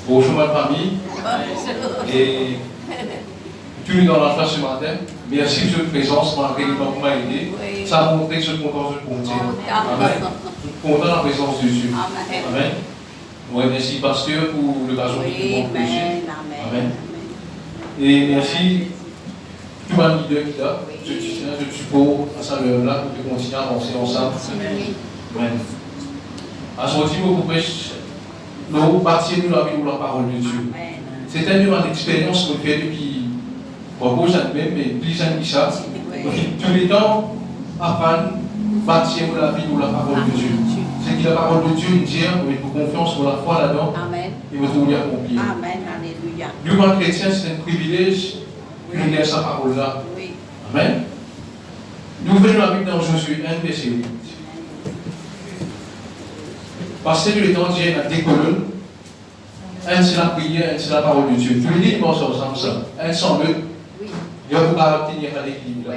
Bonjour ma famille. Et tu es dans la face ce matin. Merci de votre présence, malgré le temps que vous m'avez aidé. Ça a montré que je suis content de compter. Amen. Je suis content de la présence de Dieu. Amen. Oui, merci pasteur pour l'occasion de vous prêcher. Amen. Et merci tout le leader qui est là. Je te tiens, je te suppose à cette heure-là pour que continuer à avancer ensemble. Amen. À ce moment-ci, vous prêchez, nous bâtir la vie de la parole de Dieu. C'est une expérience que je fais depuis beaucoup d'années, mais plus d'années que ça. Tous les temps, apprendre, bâtir la vie de la parole de Dieu. C'est que la parole de Dieu dit, vous avez confiance pour la foi là-dedans, et vous devez accomplir. Amen. Alléluia. Nous, en chrétien, c'est un privilège de nous lire sa parole-là. Amen. Nous venons la Bible dans Josué 1, verset 8. Parce que le temps dit à des colonnes, un c'est la prière, un c'est la parole de Dieu. Tous les deux, ils pensent ensemble ça. Un sans l'autre, il va pouvoir obtenir un équilibre.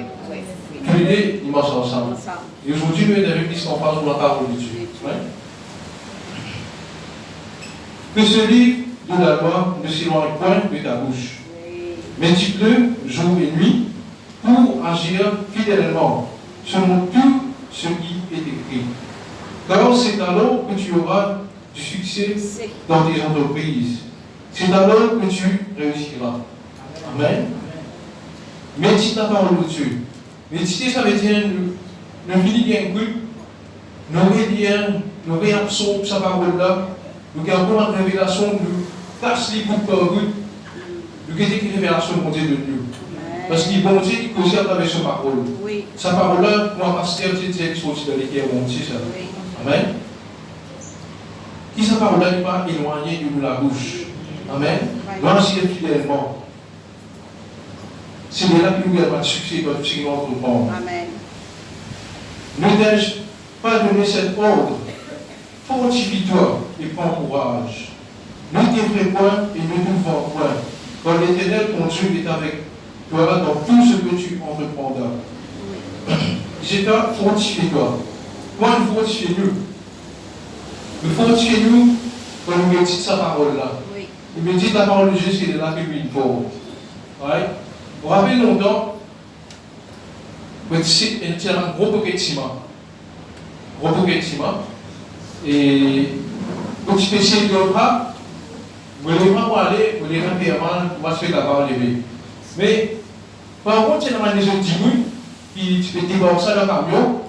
Tous les deux, ils pensent ensemble. Et aujourd'hui, nous avons plus qu'on parle de la parole de Dieu. Ouais. Que ce livre de la loi ne s'éloigne point de ta bouche. Multiplie jour et nuit pour agir fidèlement selon tout ce qui est écrit. Car c'est alors que tu auras du succès dans tes entreprises. C'est alors que tu réussiras. Amen. Médite la parole de Dieu. Méditer, ça veut dire nous finir bien cru, nous réabsorber sa parole-là, nous gardons la révélation, nous casse les bouts par bout, nous gardons une révélation de Dieu de nous. Parce que bon Dieu, il cause à travers sa parole. Sa parole-là, moi, pasteur, c'est Dieu qui sortit dans l'équipe, bon Dieu, ça. Amen. Qui sa parole-là n'est pas éloignée de la bouche. Amen. Nous agir fidèlement. C'est là que nous avons le succès dans notre monde. Amen. Ne t'ai-je pas donné cet ordre? Fortifie-toi et prends courage. Ne t'effraie point et ne te vends point. Car l'Éternel, ton Dieu, est avec toi dans tout ce que tu entreprendras. C'est toi, fortifie-toi. Quoi nous fortifier-nous? Nous fortifier-nous quand nous méditons sa parole-là. Nous méditons la parole de Dieu, c'est là que nous faut. Ouais. Vous vous rappelez longtemps, c'est un gros paquet de ciment. Gros paquet de ciment. Et quand tu essayer de le bras, vous ne pouvez pas aller, vous ne pouvez pas mal, se faire la parole lever. Mais, par contre, c'est dans les autres digues, puis tu peux débarrasser ça dans le camion.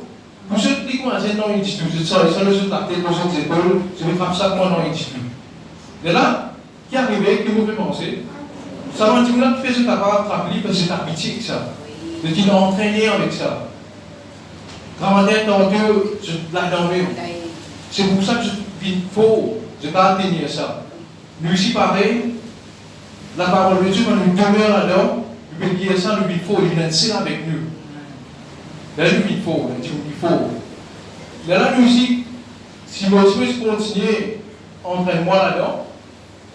Pour ceux qui commencent à non, ils disent tout. Ça, ils sont les autres tactiles, les autres épaules, je vais faire ça, moi, non, ils disent tout. Et là, qui est arrivé, qui vous fait penser? Ça m'a dit, là, tu fais ce que tu n'as pas attrapé parce que c'est ta pitié que ça. De tu l'as entraîné avec ça. Grandir dans Dieu, je l'ai dormi. C'est pour ça que je vis faux. Je n'ai pas atteigné ça. Nous ici, pareil, la parole de Dieu, quand nous demeurons là-dedans, nous pouvons dire ça, nous vivons faux. Il vient seul avec nous. Là, nous vivons faux. Nous vivons faux. Là, nous ici, si moi aussi je continue, entraîne-moi là-dedans,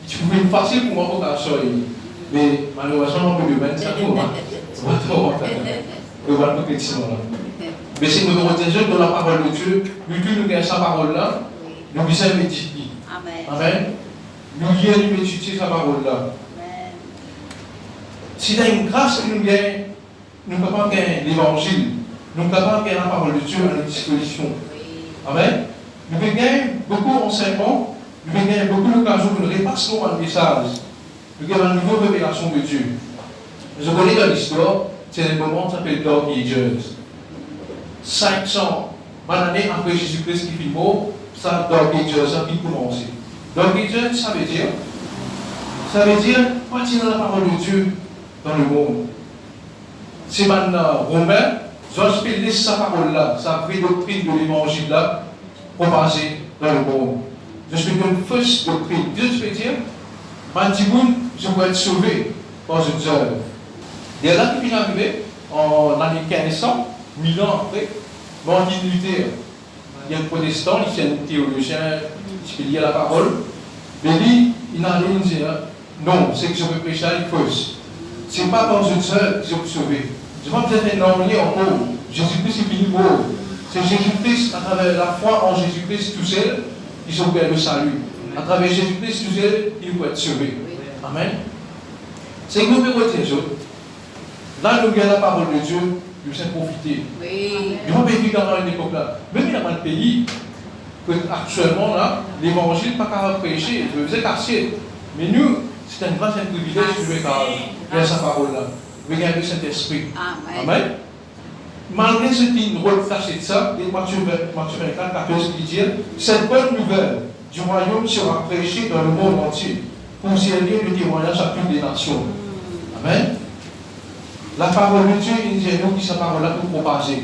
tu pouvais être facile pour moi pour ta soeur. Mais malheureusement, on peut le mettre ça pour moi. On va trop on va le petit là. Mais si nous retenons dans la parole de Dieu, nous avons sa parole-là, nous devons méditer. Amen. Nous devons méditer sa parole-là. Si dans une grâce que nous avons, nous ne pouvons pas gagner l'évangile. Nous ne pouvons pas gagner la parole de Dieu à notre disposition. Amen. Nous pouvons gagner beaucoup d'enseignements, nous pouvons gagner beaucoup d'occasions pour nous repasser un message. Nous avons une nouvelle révélation de Dieu. Je connais dans l'histoire, c'est un moment qui s'appelle Dark Ages. 500 années après Jésus-Christ qui fit mort, ça, Dark Ages a vite commencé. Dark Ages, ça veut dire, partir dans la parole de Dieu dans le monde. C'est maintenant Romain, j'ai laissé sa parole-là, sa vraie doctrine de l'évangile là, propagée dans le monde. Je suis une fausse doctrine. Dieu peut dire, Mantimoun, je peux être sauvé par une œuvre. Dès là qu'il est arrivé, en l'année 1500, 1000 ans après, Martin Luther, il y a un protestant, il est un théologien, qui peut lire la parole, mais lui, il a dit, non, c'est que je veux prêcher à fausse. Ce n'est pas par une œuvre que je peux sauver. Je ne vais pas peut-être nommer en haut. Jésus-Christ est fini mort. C'est Jésus-Christ, à travers la foi en Jésus-Christ tout seul, qui sauve le salut. À travers Jésus-Christ, tout seul, il peut être sauvé. Amen. C'est que nous pouvons être les autres. Là, nous avons la parole de Dieu, nous devons profiter. Nous avons vécu dans une époque là. Même dans un pays, actuellement, là, l'évangile n'est pas capable de prêcher, je faisais casser. Mais nous, c'est un grand privilège de faire sa parole là. De garder le Saint-Esprit. Amen. Malgré ce qui nous caché de ça, Matthieu 24, 14, qui dit cette bonne nouvelle du royaume sera prêchée dans le monde entier pour servir de témoignage à toutes les nations. Amen. La parole de Dieu, il dit nous qui sa parole là pour propager.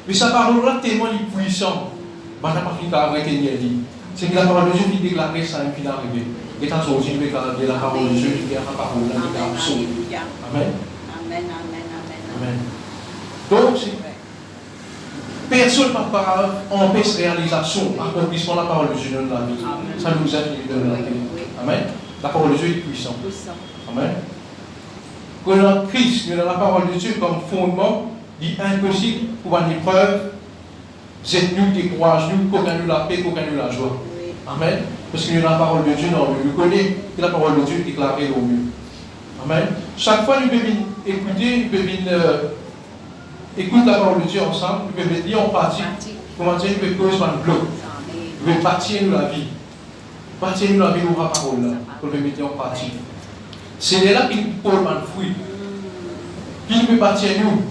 Mais sa parole là tellement puissante. Madame a fini par arrêter de c'est que la parole de Dieu qui déclare ça et puis arrivé. Et quand on dit que la parole de Dieu qui est la parole là, qui est absolue. Amen. Amen. Donc, personne ne peut pas empêcher la réalisation, l'accomplissement de la parole de Dieu dans la vie. Ça nous aide de la vie. Amen. La parole de Dieu est puissante. Amen. Quand dans Christ, nous avons la parole de Dieu comme fondement, dit impossible pour une épreuve, c'est nous qui courage, nous, qu'aucun nous la paix, qu'aucun nous la joie. Amen. Parce que nous avons la parole de Dieu dans le mieux. Nous connaissons la parole de Dieu déclarée au mieux. Amen. Chaque fois, nous pouvons écouter, nous pouvons écouter la parole de Dieu ensemble, nous pouvons lire en partie. Comment dire, nous pouvons causer un bloc. Nous pouvons bâtir nous la vie. Bâtir nous la vie de la parole là, pour le mettre en partie. C'est là qu'il peut prendre un fruit. Puis nous pouvons bâtir nous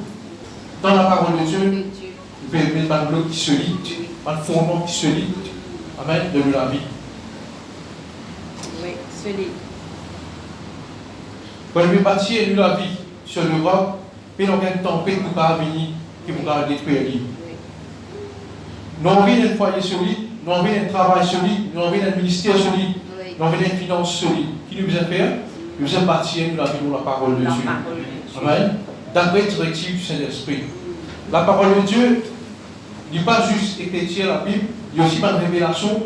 dans la parole de Dieu. Nous pouvons mettre un bloc qui se lit, un fondement qui se lit. Amen, de nous la vie. Oui, solide. Quand nous pouvons bâtir nous la vie sur l'Europe, puis nous avons une tempête qui va venir, qui va détruire l'île. Nous avons envie d'un foyer solide, nous avons envie d'un travail solide, nous avons envie d'un ministère solide, nous avons envie d'une finance solide. Qui nous besoin faire? Nous besoin bâtir nous la vie dans la parole de Dieu. Amen. D'après la directive du Saint-Esprit. La parole de Dieu n'est pas juste écriture la Bible, il y a aussi une révélation,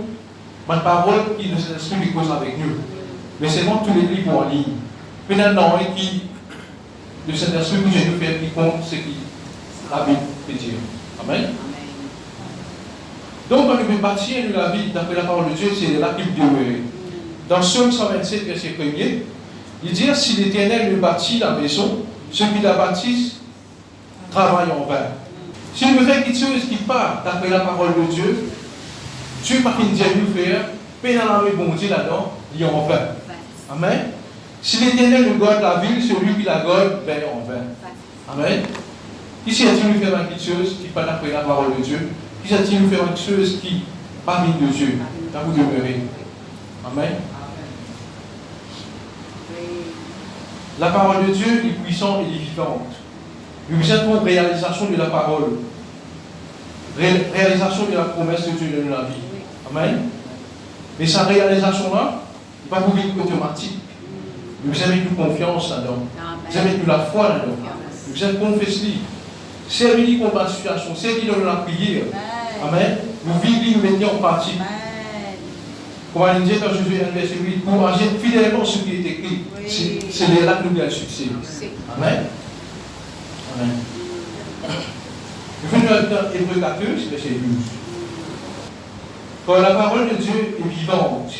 une parole qui le Saint-Esprit cause avec nous. Mais seulement tous les livres en ligne. Maintenant, qui le Saint-Esprit que j'ai nous faire qui compte ce qui la Bible peut dire. Amen. Donc, on peut bâtir la vie d'après la parole de Dieu, c'est la Bible demeurée. Dans Psaume 127, verset 1er, il dit si l'Éternel me bâtit la maison, ceux qui la bâtissent travaillent en vain. Si nous faisons quelque chose qui part d'après la parole de Dieu, Dieu pas qu'il dit nous faire, mais dans la bon Dieu là-dedans, il est en vain. Amen. Si l'Éternel nous garde la ville, celui qui la garde, ben en vain. Amen. Qui s'est-il nous faire quelque chose qui part d'après la parole de Dieu? Qui s'est-il nous faire quelque chose qui pas vient de Dieu? Dans vous demeurer. Amen. La parole de Dieu est puissante et vivante. Nous avons réalisation de la parole. Réalisation de la promesse de Dieu dans la vie. Amen. Mais sa réalisation-là, n'est pas pour vivre automatique. Nous avons une confiance là-dedans. Nous avons la foi là-dedans. Nous avons confessé. Servir contre la situation, servir dans la prière. Amen. Nous vivons, nous mettons en pratique. Comme on dit dans Jésus 1, verset 8, pour agir fidèlement ce qui est écrit. C'est là que nous avons le succès. Amen. Amen. Nous venons dans Hébreux 14, verset 12. Quand la parole de Dieu est vivante,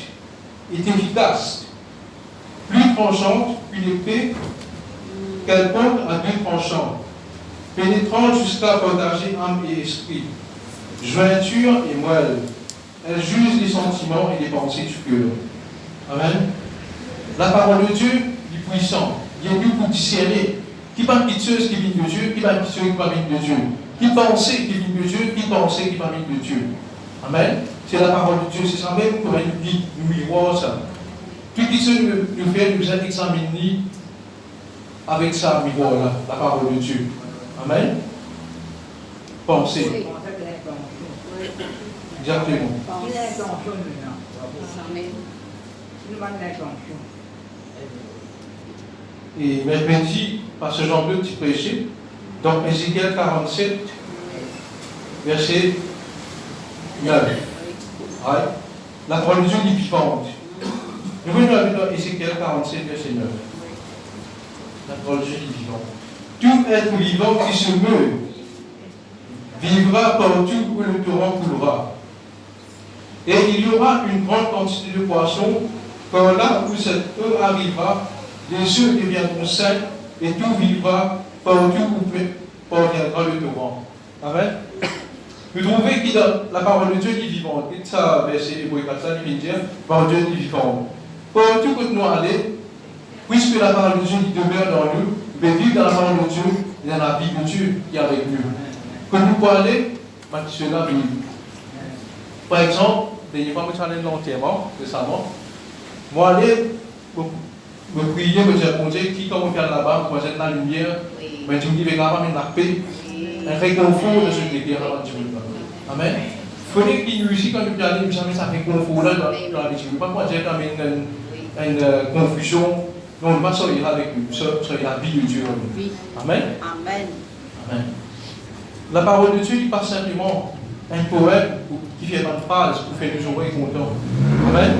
est efficace, plus tranchante qu'une épée, qu'elle pointe à deux tranchants, pénétrante jusqu'à partager âme et esprit, jointure et moelle. Elle juge les sentiments et les pensées du cœur. Amen. La parole de Dieu est puissante. Il y a Dieu pour discerner qui parle quelque chose qui vient de Dieu, qui parle quelque chose qui va venir de Dieu, qui pensait qui vient de Dieu, qui pensait qui va venir de Dieu. Amen. C'est la parole de Dieu. C'est ça même comme nous dit, nous miroir ça. Tout ce que nous fait, nous allons examiner avec ça, miroir-là, la parole de Dieu. Amen. Pensez. Exactement. Et même dit, par ce genre de petit péché, dans Ézéchiel 47, verset 9. Ouais. La parole de Dieu est vivante. Nous venons dans Ézéchiel 47, verset 9. La parole de Dieu est vivante. Tout être vivant qui se meut vivra partout où le torrent coulera. Et il y aura une grande quantité de poissons, quand là où cette eau arrivera, les œufs deviendront secs et tout vivra partout où parviendra le torrent. Amen. Vous trouvez que dans la parole de Dieu est vivante. Et ça, verset Hébreu 4, ça, il vient dire, parole de Dieu est vivante. Partout où nous allons, puisque la parole de Dieu demeure dans nous, nous pouvons vivre dans la parole de Dieu et dans la vie de Dieu qui est avec nous. Quand nous pouvons aller, cela vient. Par exemple, dernière fois, je suis allé l'enterrement, récemment. Moi, aller, me prier, me dire, mon Dieu, qui comme on fait là-bas, moi j'ai la lumière, mais tu me dis, mais là-bas, mais la paix, un réconfort de ce que tu es là, Dieu. Amen. Il faut qu'il nous ici, quand nous allons, jamais ça réconfort là dans la vie. Pas moi, j'ai quand même une confusion. Non, on va sortir avec nous, sur la vie de Dieu. Amen. Amen. Amen. La parole de Dieu n'est pas simplement un poème qui fait une phrase pour faire nous oreilles contents. Amen.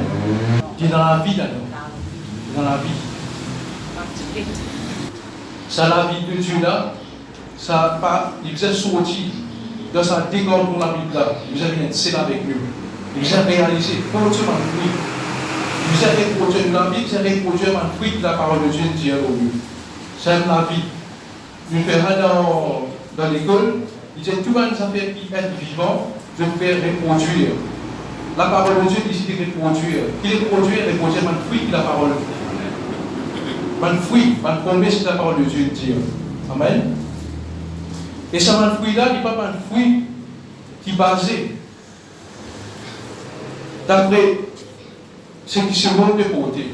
Il est dans la vie d'Adam. Dans la vie. Ça, la vie de Dieu là, ça pas, il vous est sorti dans sa décor pour la Bible là. Il vous a bien c'est avec nous. Il vous a réalisé comment tu m'as pris. Il vous a reproduit la vie, il vous a reproduit un fruit de la parole de Dieu dit au lieu. C'est la vie. Nous faisons dans l'école, il dit tout le monde ça fait être vivant, je vais reproduire. La parole de Dieu décide de reproduire. Qu'il reproduire un fruit de la parole de Dieu. Un fruit, un promesse de la parole de Dieu dit. Amen. Et ce fruit-là n'est pas un fruit qui est basé d'après ce qui se montre de côté.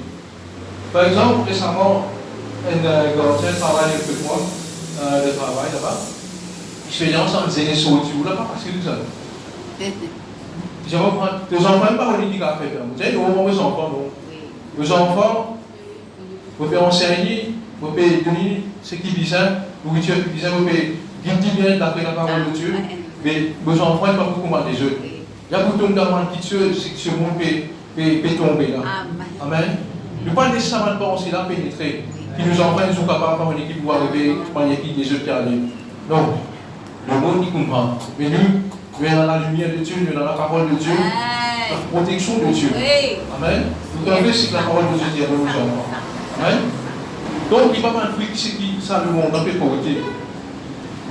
Par exemple, récemment, un gardien travaille avec moi, de travail là-bas. Je fais ensemble des années sorties, là, pas parce que tout ça. Je reprends, les enfants n'ont pas religieux à faire. Vous savez, au moment où les enfants, non. Les enfants, vous pouvez enseigner, vous pouvez donner ce qui est bizarre, nourriture qui est bizarre, vous pouvez dire bien d'après la parole de Dieu, mais vos enfants ne sont pas beaucoup comme des autres. Il y a beaucoup de gens qui ce monde peut tomber là. Amen. Nous ne pouvons pas nécessairement penser là pénétrer. Qui nous enfants sont capables d'avoir une équipe pour arriver, de manière qui des autres qui arrivent. Non. Le monde qui comprend. Mais nous sommes dans la lumière de Dieu, nous sommes dans la parole de Dieu, la protection de Dieu. Amen. Vous savez ce que la parole de Dieu dit à nos enfants. Amen. Donc, il n'y a pas un fruit qui ça le monde dans le côté.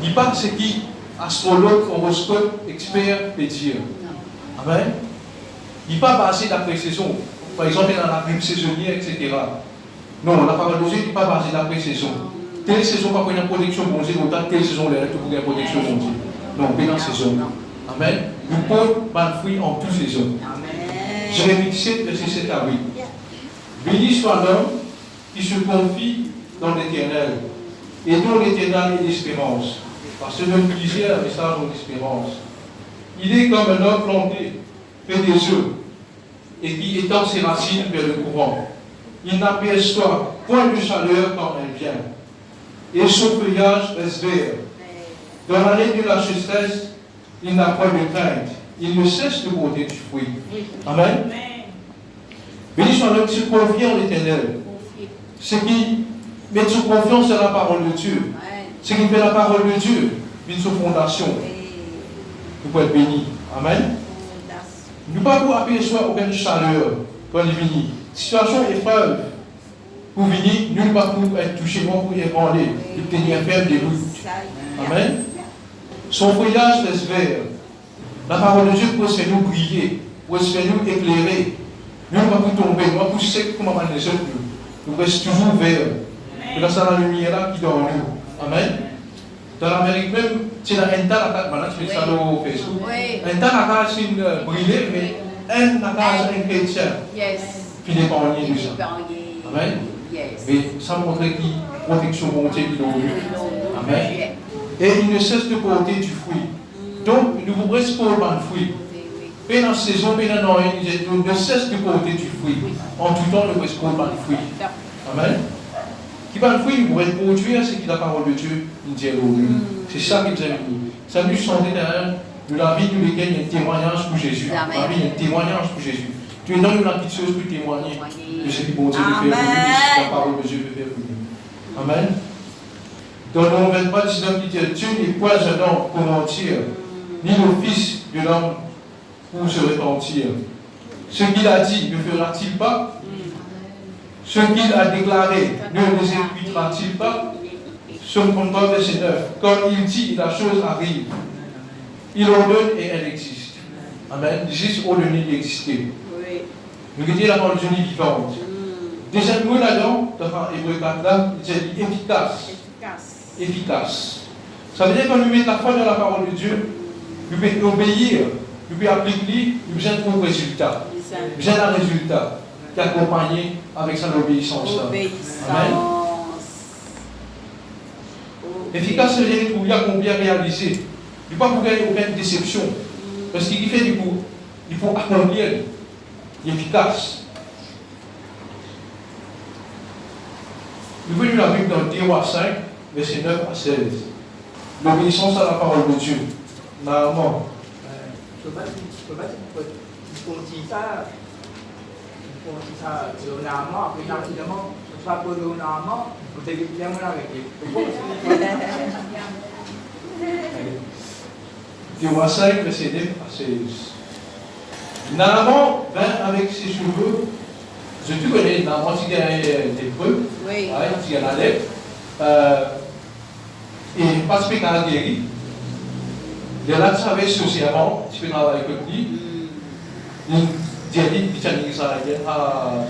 Il n'y a pas ce qui astrologue, horoscope, expert peut dire. Amen. Il n'est pas basé d'après saison. Par exemple, dans la grippe saisonnière, etc. Non, la parole de Dieu n'est pas basée d'après saison. Telle saison, pas pour une protection, bon Dieu, autant telle saison, il y a pour une protection, bon Dieu. Non, pas dans saison. Amen. Nous pouvons mal fruit en toutes saisons. Jérémie 7, verset 7 à 8. Béni soit l'homme qui se confie dans l'Éternel et dont l'Éternel est l'espérance. Parce que nous disons un message de l'espérance. Il est comme un homme planté, fait des œufs, et qui étend ses racines vers le courant. Il n'aperçoit point de chaleur quand elle vient, et son feuillage reste vert. Dans l'année de la sécheresse, il n'a point de crainte. Il ne cesse de porter du fruit. Amen. Béni soit l'homme qui se confie en l'Éternel. Ce qui met sous confiance dans la parole de Dieu. Ce qui fait la parole de Dieu, une sous fondation. Nous pouvons être bénis. Amen. Nous ne pouvons pas apercevoir aucune chaleur quand il vient. Situation épreuve. Pour venir, nous ne pouvons pas être touchés, pour y aller, pour tenir ferme des routes. Amen. Son feuillage reste vert. La parole de Dieu peut se faire nous briller, peut se faire nous éclairer. Nous ne pouvons pas tomber, nous ne pouvons pas sec comme on les autres. Nous restons toujours verts. Et là, c'est la lumière là qui dort en nous. Amen. Dans l'Amérique même, c'est un tas, maintenant tu fais ça au Facebook. Un tas c'est brûlé, mais un chrétien. Qui n'est pas en ligne de ça. Amen. Mais ça montre qui protection montée qui nous. Amen. Et il ne cesse de porter du fruit. Donc, nous vous restons pour le fruit. Et dans la saison, nous ne cesse de porter du fruit. En tout temps, nous restons pour le fruit. Amen. Qui va le fruit, vous pouvez produire ce que la parole de Dieu nous dit aujourd'hui. C'est ça qui nous a mis. Ça nous change derrière de la vie de laquelle il y a un témoignage pour Jésus. La vie, il y a un témoignage pour Jésus. Tu es dans une petite chose pour témoigner de ce que bon Dieu veut faire pour nous, ce que la parole de Dieu veut faire pour nous. Amen. Dans le 23, 19, il dit Dieu n'est point un homme pour mentir, ni le fils de l'homme pour se repentir. Ce qu'il a dit ne fera-t-il pas? Ce qu'il a déclaré ne l'exécutera-t-il pas? Psaume 33, verset 9. Quand il dit, la chose arrive. Il ordonne et elle existe. Amen. Juste ordonner et exister. Nous disons la parole de Dieu vivante. Deuxième mot là-dedans, dans Hébreu 4, là, il dit efficace. Efficace. Ça veut dire que quand nous mettons la foi dans la parole de Dieu, nous pouvons obéir, nous pouvons appliquer, nous besoin de un résultat. Nous besoin d'un résultat qui est accompagné avec son obéissance. Amen. Efficace, c'est pour bien réaliser. Il ne faut pas pour gagner aucune déception. Parce qu'il fait du coup, il faut accomplir. Il est efficace. Nous voyons la Bible dans 2 Rois 5, verset 9 à 16. L'obéissance à la parole de Dieu. Normalement. Je ne peux pas dire ça. Normalement, après rapidement, je ne pas normalement, vous avez bien avec les. 2 Rois 5, verset 9 à 16. Naaman vint avec ses cheveux. Je te connais, Naaman, tu gagnes des preuves. Oui. Tu gagnes la lettre. Et parce qu'il a guéri, il a travaillé socialement, tu peux travailler avec lui. Il dit, il a dit, ça à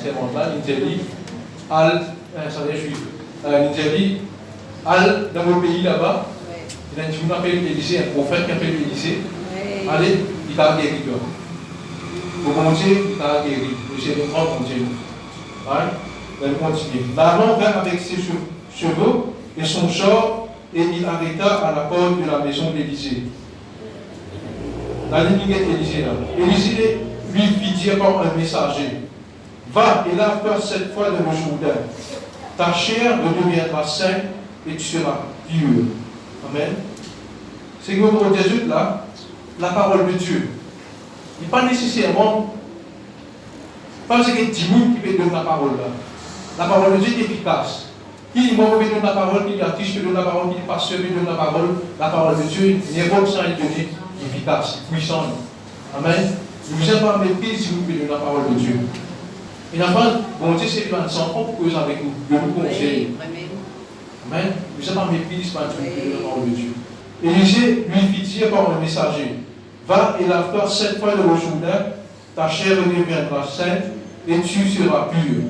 ces moments-là, il dit, ça veut dire juif. Il dit, dans mon pays là-bas, il a dit, on appelle Élisée, un prophète qui appelle Élisée. Allez, il t'a guéri. Pour manger, il t'a guéri. J'ai un grand Dieu. Il continue. Naaman vint avec ses chevaux et son char et il arrêta à la porte de la maison d'Élisée. La ligne d'Élisée là. Élisée lui fit dire par un messager, va et lave-toi 7 fois dans le Jourdain. Ta chair deviendra sainte et tu seras pur. Amen. C'est que pour Jésus là, la parole de Dieu. Il n'est pas nécessairement parce que 10 000 qui peut donner la parole là. La parole de Dieu est efficace. Qui peut donner la parole, qui est artiste peut donner la parole, qui est pasteur peut donner la parole de Dieu, n'importe ça est donné efficace, puissant. Amen. Nous ne sommes pas mépris si vous pouvez donner la parole de Dieu. Et enfin, bon Dieu, c'est une sans cause avec nous, de nous conseiller. Amen. Nous ne sommes pas mépris si vous pouvez donner la parole de Dieu. Élisée lui fit dire par un messager, va et lave-toi 7 fois dans le Jourdain, ta chair deviendra sainte et tu seras pur.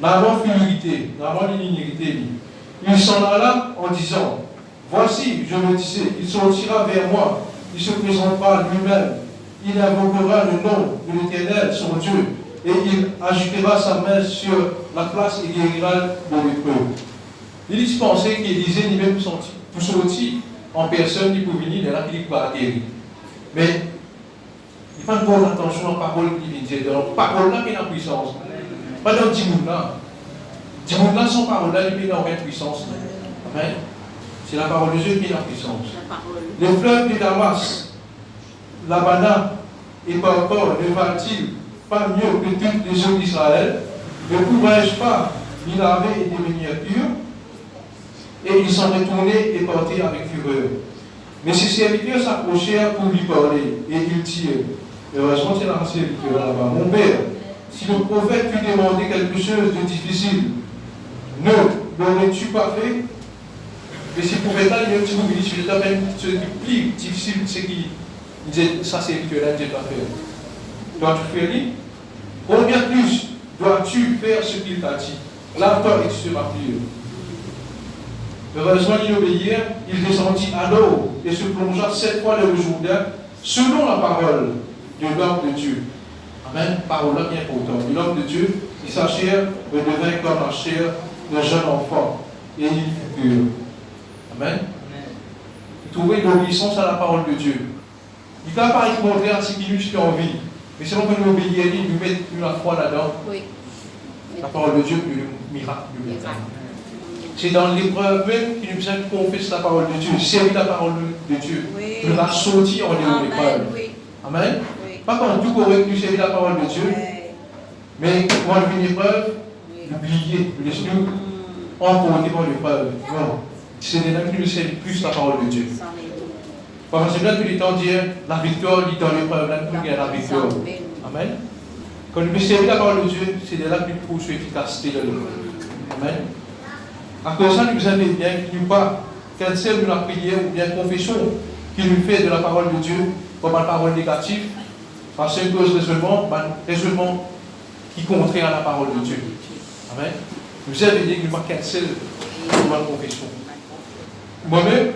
Naaman fut irrité, Naaman est irrité. Il s'en alla en disant, voici, je me disais, il sortira vers moi, il se présentera lui-même, il invoquera le nom de l'Éternel, son Dieu, et il agitera sa main sur la place et guérira le lépreux. Il pensait qu'Élisée n'y même pour sortir en personne, il pouvait venir, et là, il va guérir. Mais il faut faire attention à la parole qui vient de la parole là qui est la puissance. Pas dans 10 mots là. 10 mots là, sans parole là, il n'y a aucune puissance. Amen. C'est la parole de Dieu qui est la puissance. Les fleuves de Damas, Labana et Parpor ne va-t-il pas mieux que toutes les eaux d'Israël? Ne pourrais-je pas m'y laver et devenir pur? Et ils s'en retournaient et partaient avec fureur. Mais ses serviteurs s'approchèrent pour lui parler, et ils dirent, heureusement c'est la serviteur là-bas, mon père, si le prophète lui demandait quelque chose de difficile, ne l'aurais-tu pas fait? Mais si le prophète là, il dit, vous dites, ce qui est plus difficile, c'est qu'il disait, ça serviteur là, je ne pas faire. Dois-tu faire lui? Combien plus dois-tu faire ce qu'il t'a dit? Lave-toi et tu seras pur. Heureusement, il obéit, il descendit à l'eau et se plongea 7 fois dans le Jourdain, selon la parole de l'homme de Dieu. Amen. Parole là bien importante. L'homme de Dieu, il sa chair redevint comme la chair d'un jeune enfant, et il fut pur. Amen. Trouver l'obéissance à la parole de Dieu. Il ne va pas être contraire à ce qu'il nous fait envie, mais c'est que nous obéissons, nous mettons la foi là-dedans. Oui. La parole de Dieu, le miracle du miracle. C'est dans l'épreuve même qu'il nous a confessé la parole de Dieu, servir la parole de Dieu. Oui. Nous l'a sorti en l'épreuve. Oui. Amen. Oui. Pas quand tout correct, nous servir la parole de Dieu, oui. Mais quand on vit une épreuve, l'oublier, nous laisser nous emporter par l'épreuve. Non. C'est des gens qui nous servent plus la parole de Dieu. Parce que là, tout le temps, dire la victoire, il dans l'épreuve, là, nous gagnons la victoire. Amen. Quand nous servir la parole de Dieu, c'est de là que nous poussons l'efficacité de l'épreuve. Amen. À cause de ça, nous aimons bien qu'il n'y ait pas cancel de la prière ou bien confession qui nous fait de la parole de Dieu comme une parole négative, parce que cause raisonnement qui est contraire à la parole de Dieu. Amen. Nous aimons bien qu'il n'y ait pas cancel de la confession. Moi-même,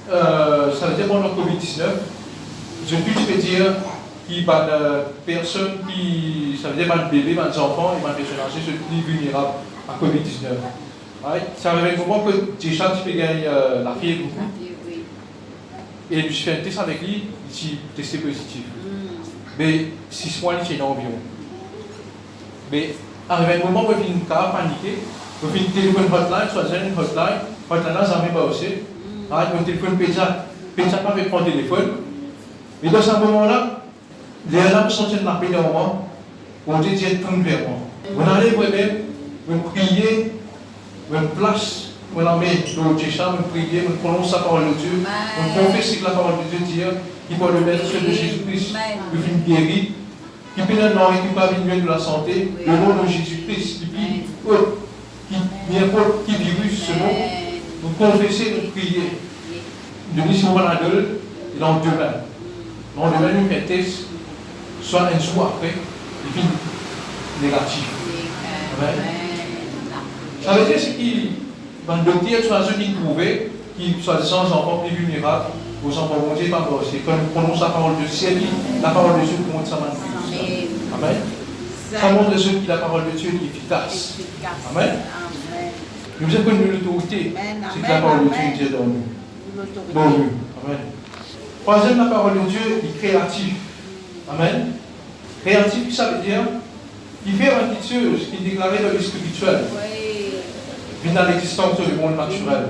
ça veut dire pendant le Covid-19, je peux dire qu'il y a des personnes qui, ça veut dire des bébés, des enfants et des personnes âgées, sont plus vulnérables à Covid-19. Ouais, ça arrive un moment que j'ai chanté qui gagne la fièvre beaucoup. Et je fais un test avec lui, il est testé positif. Mais 6 mois, il est environ. Mais arrive un moment où il finit paniquer, il finit téléphone hotline, soit une hotline, là, ça ne pas aussi. Mon téléphone pétale pas avec mon téléphone. Mais dans ce moment-là, les alarmes sont en appel dans moi, on dit tourne vers moi. On allait moi-même, on prier, on place, on la met dans le champ, on prier, on prononce la parole de Dieu, on confesse que la parole de Dieu dit qu'il peut le mettre sur de Jésus-Christ, le film guéri, qui peut le nom et qui peut venir de la santé, le nom de Jésus-Christ, qui virus ce nom. Vous confessez, vous priez. Denis, si vous allez à deux, il en demain. Lendemain, nous fait test, soit un jour après, il finit négatif. Amen. Ça veut dire ce qui, dans le docteur, soit ceux qui trouvaient, qui soit des enfants plus vulnérables, aux enfants montés par vous. C'est quand nous prononçons la parole de Dieu, la parole de Dieu montre sa main. Amen. Ça montre ceux qui la parole de Dieu est efficace. Amen. Nous avons connu l'autorité, c'est que la parole de Dieu est dans nous. Dans nous. Amen. Troisième, la parole de Dieu est créative. Amen. Créatif, ça veut dire qu'il fait quelque chose qui est déclaré dans le spirituel. Vient dans l'existence du monde naturel.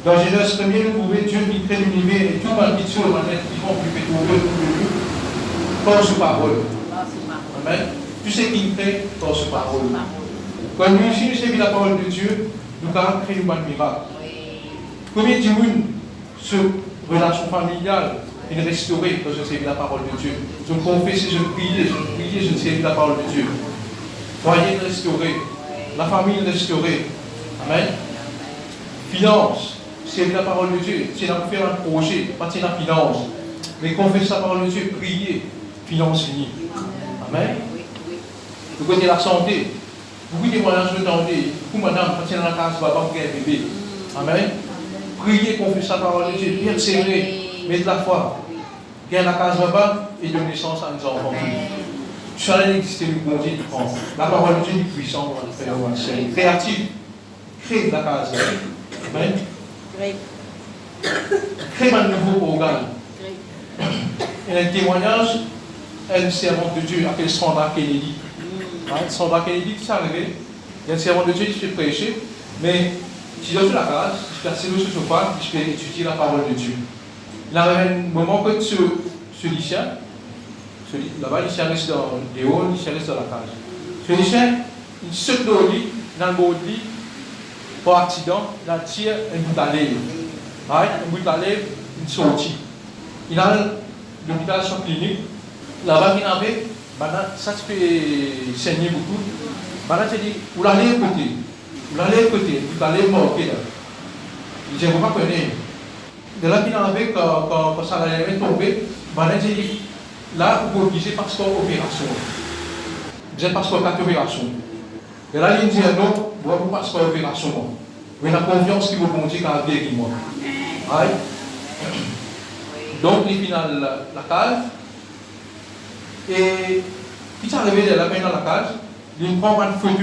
Dans Genèse 1, nous trouvons Dieu qui crée l'univers et tout quelque chose qui font plus pétrole par sa parole. Amen. Tout ce qu'il crée par sa parole. Quand nous ici, nous servons la parole de Dieu, nous avons créé un miracle. Combien de gens sur relation familiale et restaurer quand je servis la parole de Dieu. Je confesse, je priais, je servis la parole de Dieu. Foyer restauré, la famille restaurée. Amen. Finance, servir la parole de Dieu. C'est là pour faire un projet, pas de la finance. Mais confesser la parole de Dieu, prier, finance finie. Amen. Vous côté la santé, beaucoup de moyens de tenter. Beaucoup madame, quand dans la case, va pas faire un bébé. Amen. Prier, confesser la parole de Dieu, persévérer. Mettre la foi, gagner la case là-bas et donner naissance à nos enfants. Ça n'a existé du bon Dieu qui prend. La parole de Dieu est puissante pour faire un créatif. Crée la case. Amen. Crée un nouveau organe. Et un témoignage, elle servante de Dieu, appelée Sandra Kennedy. Sandra Kennedy, qui s'est arrivée, il y a une servante de Dieu qui fait prêcher, mais si je suis dans la case, je suis assis sur le sofa, je vais étudier la parole de Dieu. Il y a un moment que ce lycéen, là-bas, il reste dans les hauts, il reste dans la cage. Ce lycéen, il saute dans le lit, dans le bord du lit, par accident, il tire un bout à lèvre. Un bout à lèvre, il sortit. Il a l'hôpital sur clinique, là-bas, il avait, ça te fait saigner beaucoup. Maintenant, tu dis, vous l'allez écouter, vous l'allez marquer là. Il dit, je ne vais pas connaître. De là qu'il en avait, quand ça allait tomber, il dit, là, vous obligez passeport opération. Vous êtes passeport 4 opérations. Et là, il dit, non, vous avez passeport opération. Vous avez la confiance qu'il vous dit qu'il a guéri moi. Donc, il finit la case. Et, il s'est arrivé de la peine dans la case, il prend une photo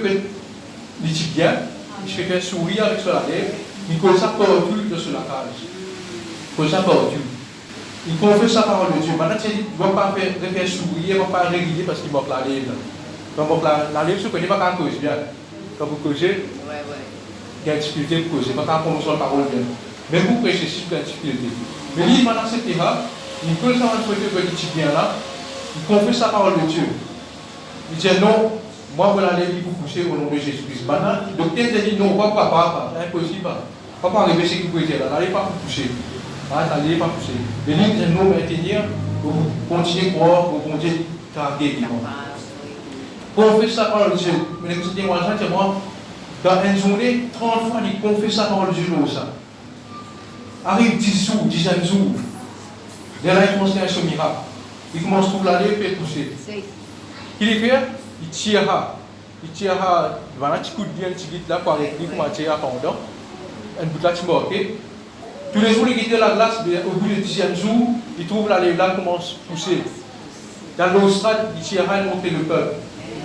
que il dit bien, il se fait sourire avec la lèvre. Il colle ça partout sur la cage. Il colle ça partout. Il confesse sa parole de Dieu. Maintenant, il ne va pas faire sourire, il ne va pas réguler parce qu'il manque la lèvre. Quand la lèvre, je ne connais pas quand cause bien. Quand vous causez, il y a une difficulté pour causer, pas quand on prononce la parole bien. Mais vous prêchez, il y a une difficulté. Mais lui, pendant cette étape, il colle ça dans le côté qui bien là, il confesse sa parole de Dieu. Il dit non. Moi, vous allez vous coucher au nom de Jésus-Christ. Maintenant, le docteur a dit non, papa, c'est impossible. Papa, arriver ce que vous pouvez dire là, n'allez pas vous coucher. Ah, t'allez pas pousser. Mais lui, c'est nous maintenir, pour continuer à croire, pour continuer à guérir. Pour confesser la parole de Dieu, mais écoutez, moi, dans une journée, 30 fois, il confesse la parole de Dieu. Ça. Arrive 10 jours, 10e jour. Et là, il commence à faire un miracle. Il commence toute l'année, il fait pousser. Qu'il fait, il tirera. Il tirera, il va un petit coup de bien, un petit guide là, pour arrêter, il commence à tirer pendant. Un bout de là, tu m'as tous les jours, il quitte la glace, au bout du 10e jour, il trouve la lèvre là, commence à pousser. Dans l'Australie, il tirera et montre le peuple.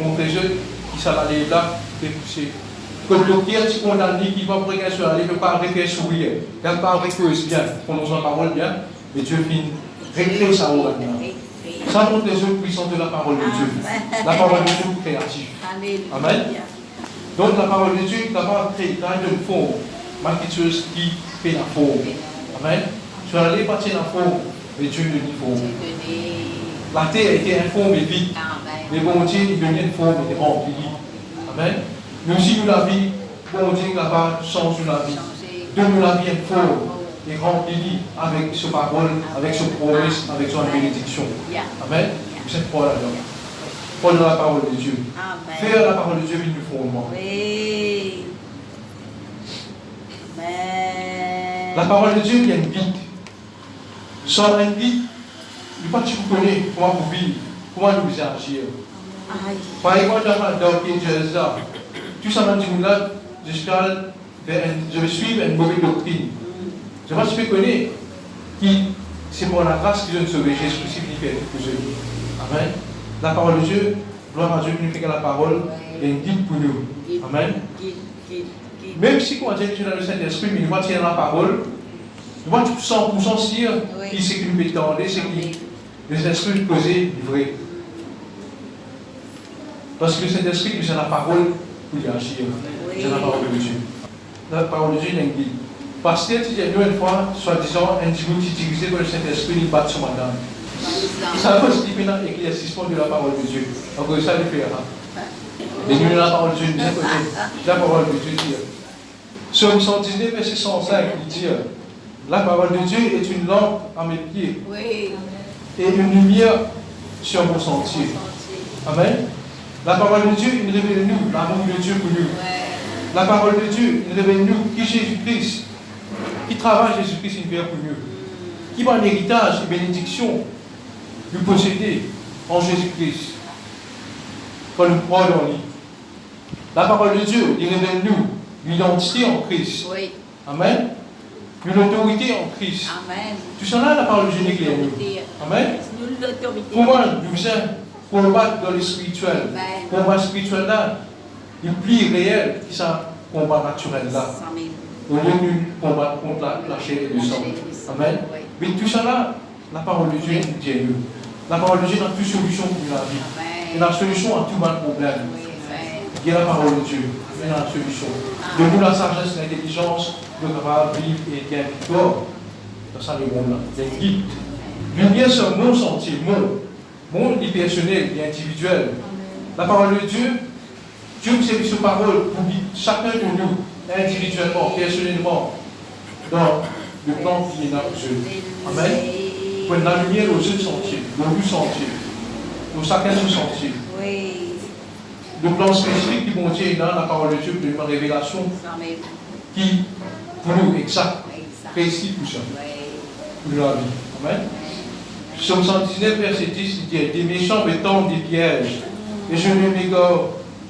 Montre les jeunes qui sont la lèvre là, fait pousser. Comme le pierre, tu condamnes, qui va regarder sur la lèvre, il ne peut pas arrêter sourire. Il ne peut pas arrêter bien, prononce la parole bien, mais Dieu finit. Récréer ça au maintenant. Ça montre les œuvres puissantes de la parole de Dieu. La parole de Dieu est créative. Amen. Donc la parole de Dieu est capable de créer une forme, malgré chose qui fait la forme. Amen. Tu vas aller partir la forme, mais Dieu ne dit forme. La terre était informe et vide. Mais bon Dieu, il devient une forme et remplie. Amen. Nous aussi, nous la vie, bon Dieu, capable de changer la vie. Donne-nous la vie une forme. Et rempli avec ce parole, avec ce promesse, avec son bénédiction. Amen. Cette parole là. Prendre la parole de Dieu. Faire la parole de Dieu une fondement. Oui. Amen. La parole de Dieu vient vite. Sans un vite, il pas tu connais comment vous vivre, comment nous agir. Par exemple, dans Jésus, tout ça dans le là, je vais suivre une mauvaise doctrine. Je ne sais pas si tu connais qui c'est pour la grâce qu'ils ont sauvé Jésus-Christ qui fait pour eux. Amen. La parole de Dieu, gloire à Dieu qui nous fait que la parole est une guide pour nous. Amen. Même si quand on dit dans le Saint-Esprit, mais nous va tirer la parole, nous va 100% sûr qui c'est qui nous met dans c'est qui les esprits posés vrai. Parce que le Saint-Esprit, c'est la parole pour y agir. C'est la parole de Dieu. La parole de Dieu est une guide. Parce que tu dis une fois, soi-disant, un petit bout utilisé par le Saint-Esprit, il bat sur madame. Il savait pas ce qu'il fait dans l'éclaircissement de la parole de Dieu. Donc ça le fait. Mais nous, la parole de Dieu, bien côté. La parole de Dieu dit. Psaume 119, verset 105, il dit la parole de Dieu est une lampe à mes pieds et une lumière sur mon sentier. Amen. La parole de Dieu, il révèle nous l'amour de Dieu pour nous. La parole de Dieu, il révèle nous qui Jésus-Christ. Qui travaille Jésus-Christ une vie pour nous, qui va un héritage et bénédiction nous posséder en Jésus-Christ. Quand nous croyons en lui. La parole de Dieu, il révèle nous l'identité en Christ. Oui. Amen. L'autorité en Christ. Amen. Tout ça là, la parole de Dieu éclaire nous. Amen. Comment nous faisons combattre dans le spirituel? Combat spirituel là, il plie réel qui ça combat naturel là. Au lieu de nous combattre contre la chair et le sang. Amen. Mais tout ça là, la parole de Dieu nous dit nous. La parole de Dieu n'a plus de solution pour la vie. Il y a la solution à tout mal problème. Il y a la parole de Dieu. Il y a la solution. Donne-nous la sagesse, l'intelligence, de capable vivre et gagner victoire. Dans ça, le monde là. Il y a une guide. Lumière sur mon sentier, mon vie personnel et individuel. La parole de Dieu, Dieu nous sert sur parole pour chacun de nous. Individuellement, personnellement, dans le plan qui est dans Dieu. Amen. Pour la lumière aux yeux sentiers, au but sentier, pour chacun son sentier. Le plan spécifique qui contient dans la parole de Dieu, pour une révélation qui, pour nous, exact, précis pour ça, pour la vie. Amen. Psaume 119, verset 10, il dit des méchants me tendent des pièges, et je ne m'égare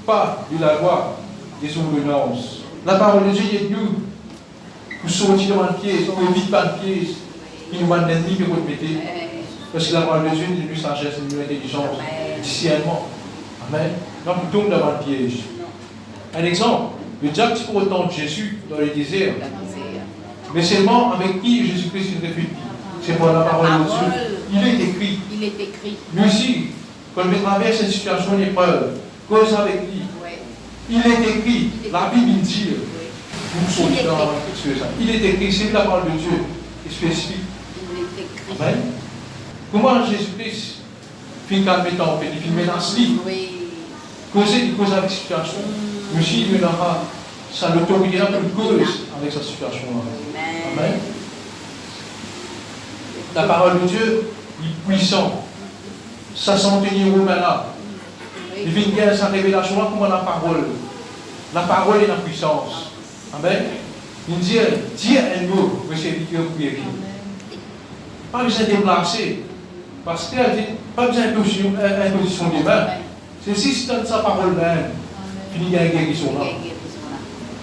pas de la loi des ordonnances. La parole de Dieu est nous pour sortir de le piège, pour éviter pas le piège, qui nous mène l'ennemi pour nous mettre. Parce que la parole de Dieu nous donne sagesse, nous donne intelligence, discernement. Amen. Donc nous tombons dans le piège. Un exemple, le diable c'est pour autant de Jésus dans le désert. Mais seulement avec qui Jésus-Christ est réfugié. C'est pour la parole de Dieu. Il est écrit. Il est écrit. Lui aussi, quand il traverse une situation d'épreuve, cause avec lui. Il est écrit, la Bible dit, vous sautez dans ça. Il est écrit, c'est la parole de Dieu, est spécifique. Il est écrit. Amen. Comment Jésus-Christ fait calmer ton pays, il menace lui, cause avec cette situation. Aussi, il aura sa l'autorité pour cause avec cette situation-là. Amen. la parole de Dieu est puissante. Ça s'en tenir au maintenant. Il vient sa révélation comment la parole. La parole est la puissance. Amen. Il dit un mot, monsieur Victor Pierre. Pas besoin de déplacer. Parce qu'elle dit, pas besoin d'imposition des mains. C'est si c'est sa parole même. Puis il y a une guérison là.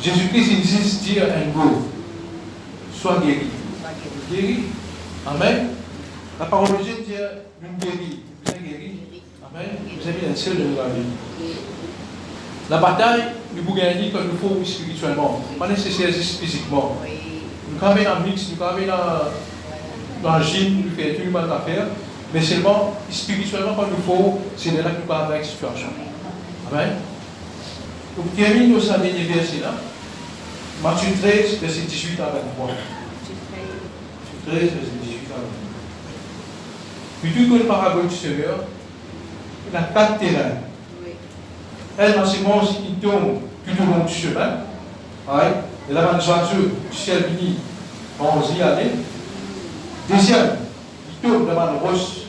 Jésus-Christ insiste dire un mot. Sois guéri. Guéri. Amen. La parole de Dieu dit, nous guéris. Vous êtes guéri. Amen. Vous avez un seul de la vie. La bataille, nous pouvons gagner quand nous faut spirituellement. Pas nécessaire juste physiquement. Nous quand même dans le mix, nous quand même dans le gym, nous faisons tout le mal à faire. Mais seulement spirituellement, quand nous faut, c'est là que nous parlons avec la situation. Amen. Donc, termine nos derniers versets là. Matthieu 13, verset 18 à 23. Matthieu 13, verset 18 à 23. Plutôt que le parabole du Seigneur, il a 4 terrains. Elle, la sémence, il tombe tout au long du chemin. Et là, les oiseaux du ciel venu, on y aller. Deuxième, il tombe devant le roche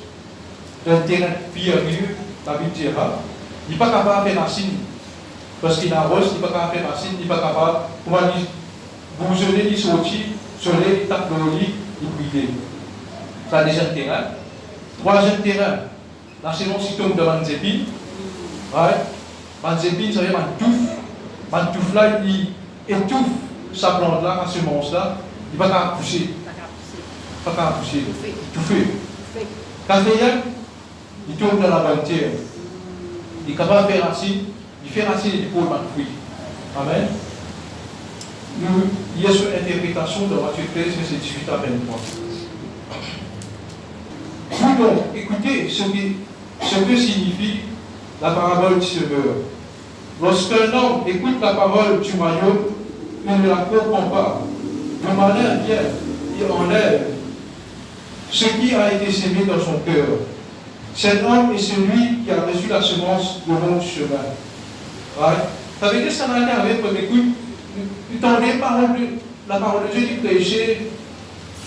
d'un terrain pierreux, la Bible dira. Il n'est pas capable de faire racine. Parce qu'il a roche, il n'est pas capable de faire racine, il n'est pas capable, comment dire, vous venez, il sortit, soleil, il tape le lit, il brille. Ça, deuxième terrain. Troisième terrain, la sémence, il tombe devant les épines. Les épines, ça veut dire un touffe là, il étouffe sa plante là, la semence là, il ne va pas pousser. Il ne va pas pousser. Étouffer. Quatrième, il tombe dans la bonne terre. Il est capable de faire racine, il fait racine et il pose un fruit. Amen. Il y a cette interprétation de Matthieu 13, verset 18 à 23. Puis donc, écoutez ce que signifie la parabole du Semeur. Lorsqu'un homme écoute la parole du royaume, il ne la comprend pas. Le malin vient et enlève ce qui a été sémé dans son cœur. Cet homme est celui qui a reçu la semence le long du chemin. Ça veut dire que ça n'a rien à voir avec écoute. Tu tendais la parole de Dieu, tu prêchais,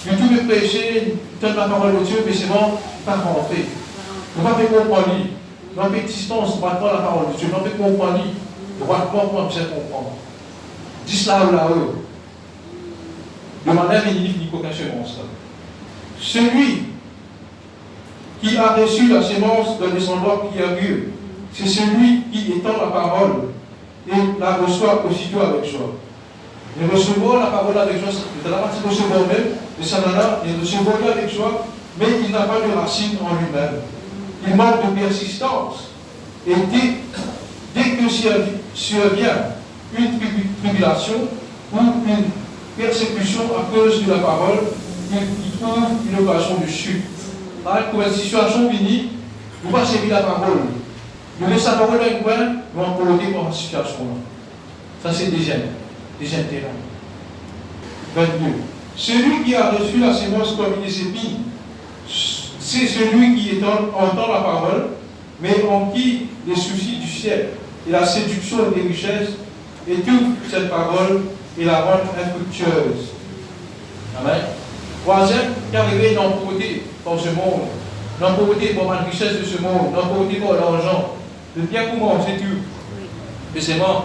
tu tout prêcher, tu donnes la parole de Dieu, mais c'est bon, pas rentrer. On va faire comprendre. Dans l'existence, on va pas la parole de Dieu, on va faire comprendre. On va pas besoin de comprendre. Dis là ou là-haut. Demandez à Bénédicte Nico qu'un semence. Celui qui a reçu la semence d'un descendant qui a Dieu, c'est celui qui étend la parole et la reçoit aussitôt avec joie. Mais recevoir la parole avec joie, c'est de la partie recevoir même, mais ça n'en a, il recevoir avec joie, mais il n'a pas de racine en lui-même. Il manque de persistance. Et dès que survient une tribulation ou une persécution à cause de la parole, il trouve une occasion de chute. Pour une situation finie, nous va servir la parole. Nous laissons la parole dans un coin, nous allons colorer pour une situation. Ça, c'est deuxième terrain. 22. Celui qui a reçu la semence comme des épines, c'est celui qui entend la parole, mais en qui les soucis du ciel et la séduction des richesses étouffent cette parole et la rendent infructueuse. Amen. Troisième, qui arrive dans la pauvreté dans ce monde, dans la pauvreté pour la richesse de ce monde, dans la pauvreté pour l'argent. Le bien commun, c'est tout. Mais c'est bon.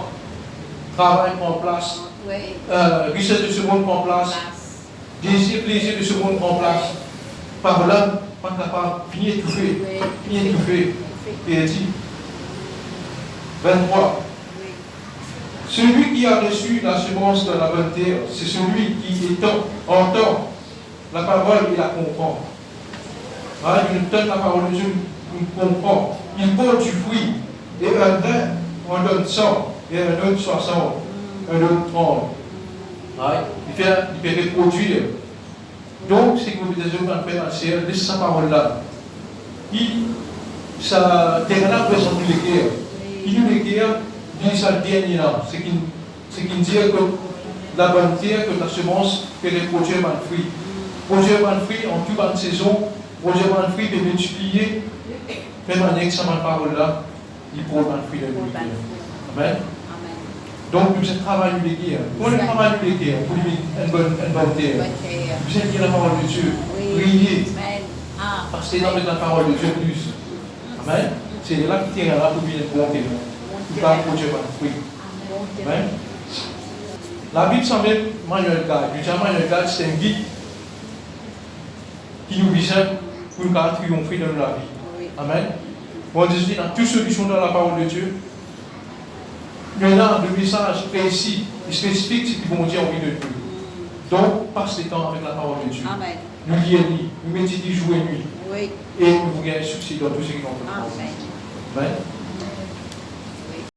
Travail prend place. Richesse de ce monde prend place. Désir, plaisir de ce monde prend place. Par là, pas capable, fini étouffé. Fini étouffé. Perdu. 23. Celui qui a reçu la semence dans la bonne terre, c'est celui qui entend la parole et la comprend. Il donne la parole de Dieu, il comprend. Il porte du fruit. Et un grain en donne 100, et un autre 60, un autre 30. Il fait reproduire. Donc, c'est que vous devez faire c'est sa parole-là. Ça terrain présente les guerres. Il nous les guerres, dit ça le dernier là. C'est qu'il dit que la bonne terre, que la semence fait reproduire un fruit. Produire un fruit en toute bonne saison, produire un fruit de multiplier, même en examen parole là, il produit un fruit de multiplier. Amen. Donc, nous travaillons les guerres. Pour le travail des guerres, pour une bonne terre. Vous êtes la parole de Dieu. briller. Amen. Ah. Parce que c'est dans la parole de Dieu plus. Amen. C'est là qui tient là pour bien compter. Pour pas produire pas de fruits. Amen. La Bible semble Manuel Gall. Manuel Gall, c'est un guide qui nous vise pour nous triompher dans la vie. Amen. Bon Jésus dit, dans toute solution dans la parole de Dieu, il y en a de messages précis et spécifiques qui vont dire envie de Dieu. Donc, passe le temps avec la parole de Dieu. Amen. Nous lisons, nous méditons jour et nuit. Oui. Et nous gagnons succès dans tout ce qui nous fait. Amen. Amen.